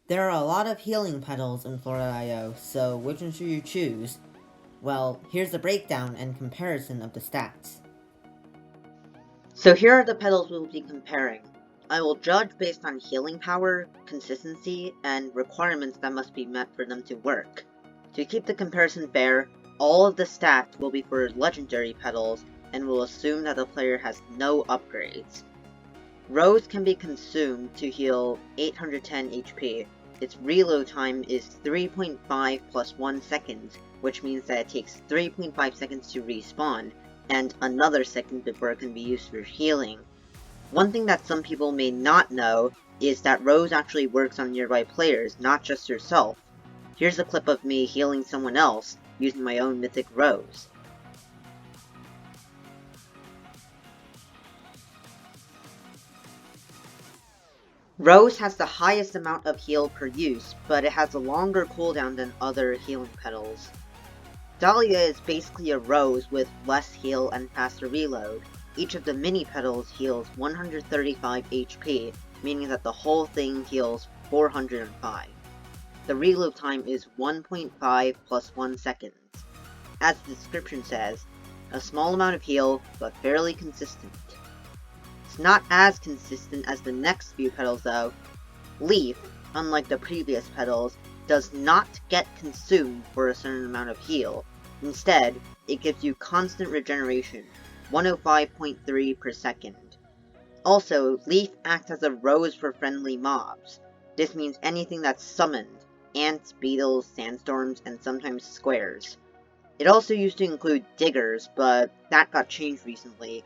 There are a lot of healing petals in Florida.io, so which one should you choose? Well, here's the breakdown and comparison of the stats. So here are the petals we will be comparing. I will judge based on healing power, consistency, and requirements that must be met for them to work. To keep the comparison fair, all of the stats will be for legendary petals, and will assume that the player has no upgrades. Rose can be consumed to heal 810 HP. Its reload time is 3.5 plus 1 second, which means that it takes 3.5 seconds to respawn, and another second before it can be used for healing. One thing that some people may not know is that Rose actually works on nearby players, not just yourself. Here's a clip of me healing someone else using my own mythic Rose. Rose has the highest amount of heal per use, but it has a longer cooldown than other healing petals. Dahlia is basically a Rose with less heal and faster reload. Each of the mini petals heals 135 HP, meaning that the whole thing heals 405. The reload time is 1.5 plus 1 seconds. As the description says, a small amount of heal, but fairly consistent. It's not as consistent as the next few petals though. Leaf, unlike the previous petals, does not get consumed for a certain amount of heal. Instead, it gives you constant regeneration, 105.3 per second. Also, Leaf acts as a rose for friendly mobs. This means anything that's summoned, ants, beetles, sandstorms, and sometimes squares. It also used to include diggers, but that got changed recently.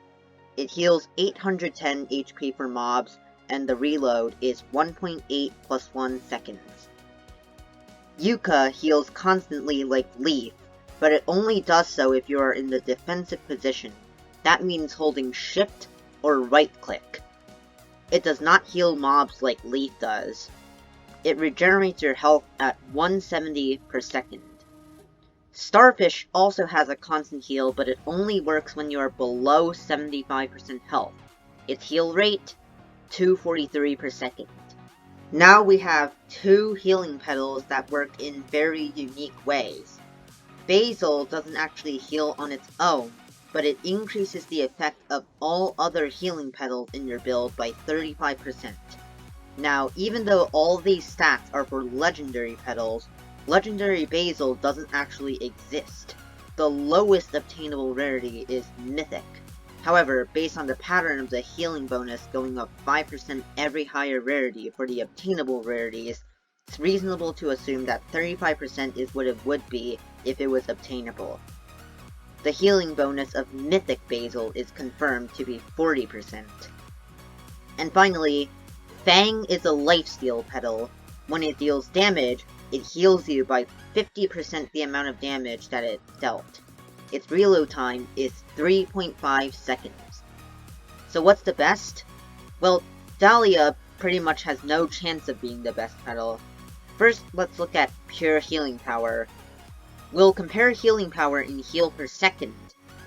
It heals 810 HP for mobs, and the reload is 1.8 plus 1 seconds. Yucca heals constantly like Leaf, but it only does so if you are in the defensive position. That means holding Shift or right click. It does not heal mobs like Leaf does. It regenerates your health at 170 per second. Starfish also has a constant heal, but it only works when you are below 75% health. Its heal rate, 243 per second. Now we have two healing petals that work in very unique ways. Basil doesn't actually heal on its own, but it increases the effect of all other healing petals in your build by 35%. Now, even though all these stats are for legendary petals, Legendary Basil doesn't actually exist. The lowest obtainable rarity is Mythic. However, based on the pattern of the healing bonus going up 5% every higher rarity for the obtainable rarities, it's reasonable to assume that 35% is what it would be if it was obtainable. The healing bonus of Mythic Basil is confirmed to be 40%. And finally, Fang is a lifesteal petal. When it deals damage, it heals you by 50% the amount of damage that it dealt. Its reload time is 3.5 seconds. So what's the best? Well, Dahlia pretty much has no chance of being the best petal. First, let's look at pure healing power. We'll compare healing power in heal per second.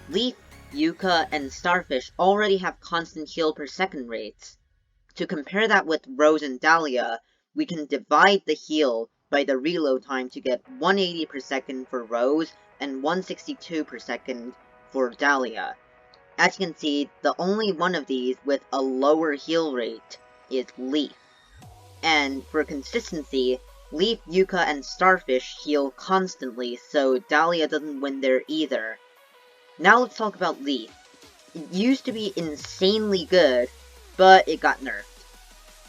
Leaf, Yucca, and Starfish already have constant heal per second rates. To compare that with Rose and Dahlia, we can divide the heal by the reload time to get 180 per second for Rose and 162 per second for Dahlia. As you can see, the only one of these with a lower heal rate is Leaf. And for consistency, Leaf, Yucca, and Starfish heal constantly, so Dahlia doesn't win there either. Now let's talk about Leaf. It used to be insanely good, but it got nerfed.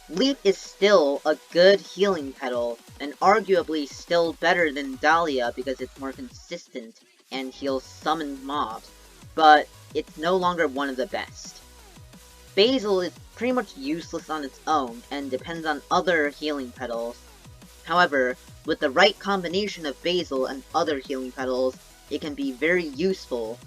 Leaf is still a good healing petal, and arguably still better than Dahlia because it's more consistent and heals summoned mobs, but it's no longer one of the best. Basil is pretty much useless on its own, and depends on other healing petals. However, with the right combination of Basil and other healing petals, it can be very useful.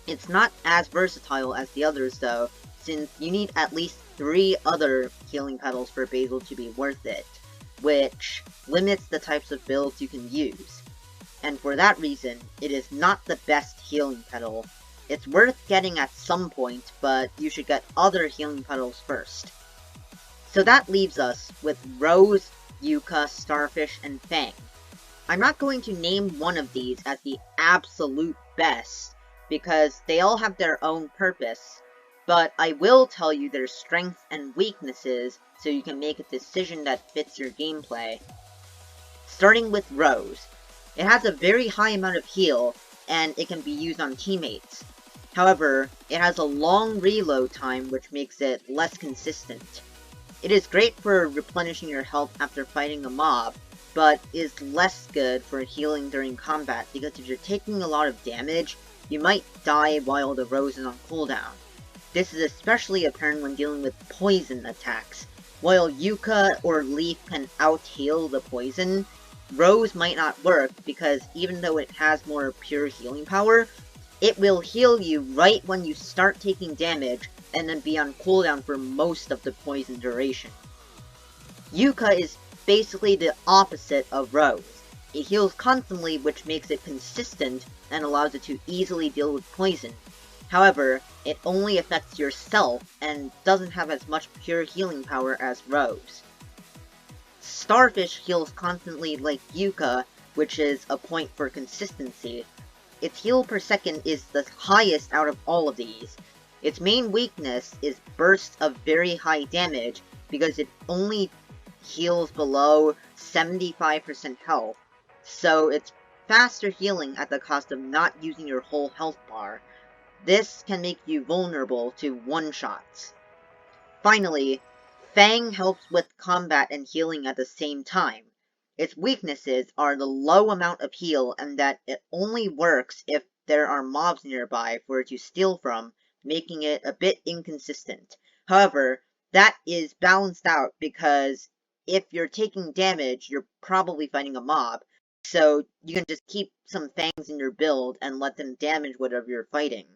It's not as versatile as the others though, since you need at least 3 other healing petals for Basil to be worth it, which limits the types of builds you can use. And for that reason, it is not the best healing petal. It's worth getting at some point, but you should get other healing petals first. So that leaves us with Rose, Yucca, Starfish, and Fang. I'm not going to name one of these as the absolute best, because they all have their own purpose, but I will tell you their strengths and weaknesses so you can make a decision that fits your gameplay. Starting with Rose. It has a very high amount of heal, and it can be used on teammates. However, it has a long reload time which makes it less consistent. It is great for replenishing your health after fighting a mob, but is less good for healing during combat because if you're taking a lot of damage, you might die while the Rose is on cooldown. This is especially apparent when dealing with poison attacks. While Yucca or Leaf can out-heal the poison, Rose might not work because even though it has more pure healing power, it will heal you right when you start taking damage and then be on cooldown for most of the poison duration. Yucca is basically the opposite of Rose. It heals constantly, which makes it consistent and allows it to easily deal with poison. However, it only affects yourself and doesn't have as much pure healing power as Rose. Starfish heals constantly like Yucca, which is a point for consistency. Its heal per second is the highest out of all of these. Its main weakness is bursts of very high damage because it only heals below 75% health, so it's faster healing at the cost of not using your whole health bar. This can make you vulnerable to one-shots. Finally, Fang helps with combat and healing at the same time. Its weaknesses are the low amount of heal and that it only works if there are mobs nearby for it to steal from, making it a bit inconsistent. However, that is balanced out because if you're taking damage, you're probably fighting a mob, so you can just keep some Fangs in your build and let them damage whatever you're fighting.